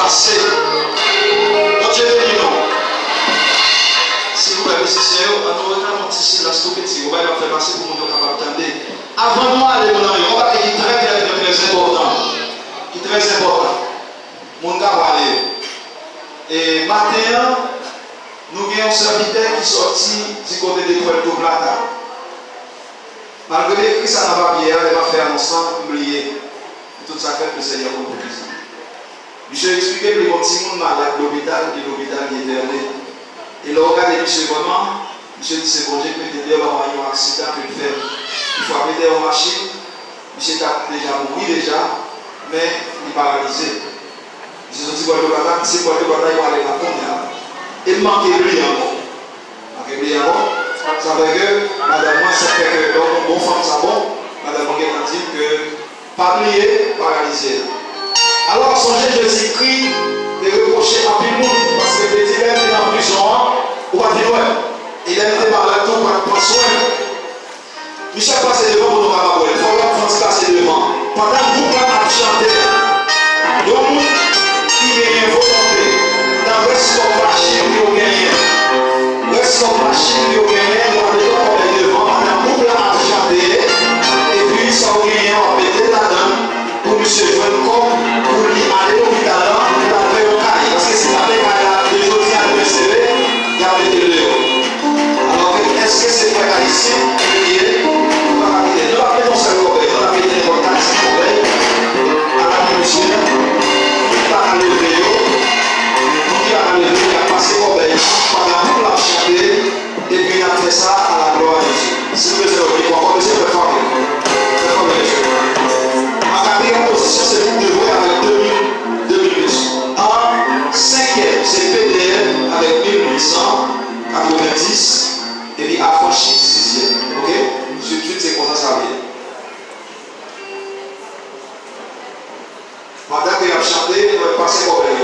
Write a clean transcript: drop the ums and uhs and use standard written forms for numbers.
passé. Donc je vais dire non. Si vous avez musicien, on nous regarde un petit la stocker, on va faire passer pour nous capable d'entendre. Avant de aller mon ami, on va dire qui est très important. Qui est très important. Mon gars va aller. Et matin, nous avons un serviteur qui sortit du côté de Puerto Plata. Malgré que ça n'a pas bien, elle va faire un sang oublié. Tout ça fait que le Seigneur pour nous. Je vais expliquer que les petits monde malade de l'hôpital et l'hôpital qui est interné. Et là, regardez monsieur vraiment, monsieur dit c'est bon, j'ai peut-être avoir un accident que faire. Il faut appeler en machine. Monsieur a déjà mouru déjà, mais il est paralysé. Monsieur dit quoi de bataille, c'est quoi de bataille, il va aller la première. Et il manque de lui encore. Il manque de lui encore. Ça veut dire que madame, moi, ça fait que donc bon femme, ça bon. Madame, on a dit que pas oublier, paralysé. Alors, songez, Jésus-Christ de reprocher à tout le monde parce que le petit est en prison, ou pas dire ouais. Il a été malade, tout pour prendre soin. Michel passe devant pour nous capables. Il faut que France passe devant. Pendant que vous a chanté, donc qui gagne volonté, dans le reste de machine qui gagne. Le reste de machine qui gagne, on va le devant. Pendant que vous a chanté, et puis ça gagne, on va mettre là-dedans pour monsieur jouer comme. Pour lui aller au l'hôpital, il va faire un cahier. Parce que si tu as fait un cahier, les autres à le CV, il y a des dehors. Alors, est-ce que c'est frère ici qui est on va rappeler. Nous appelons ça le problème. On appelle les contacts, c'est le problème. À la monsieur, il va à lever. Donc, il va à lever, il a passé le problème. Pendant toute la chanté, et puis il a fait ça à la gloire de Dieu. Si vous voulez, il va commencer à faire ma quatrième position, c'est pour devouer avec 2000 pesos. En cinquième, c'est PDL avec 1890 et puis affranchi 6e. Ok? Tout de suite, c'est comme ça vient. Pendant qu'il a chanté, il va passer au problème.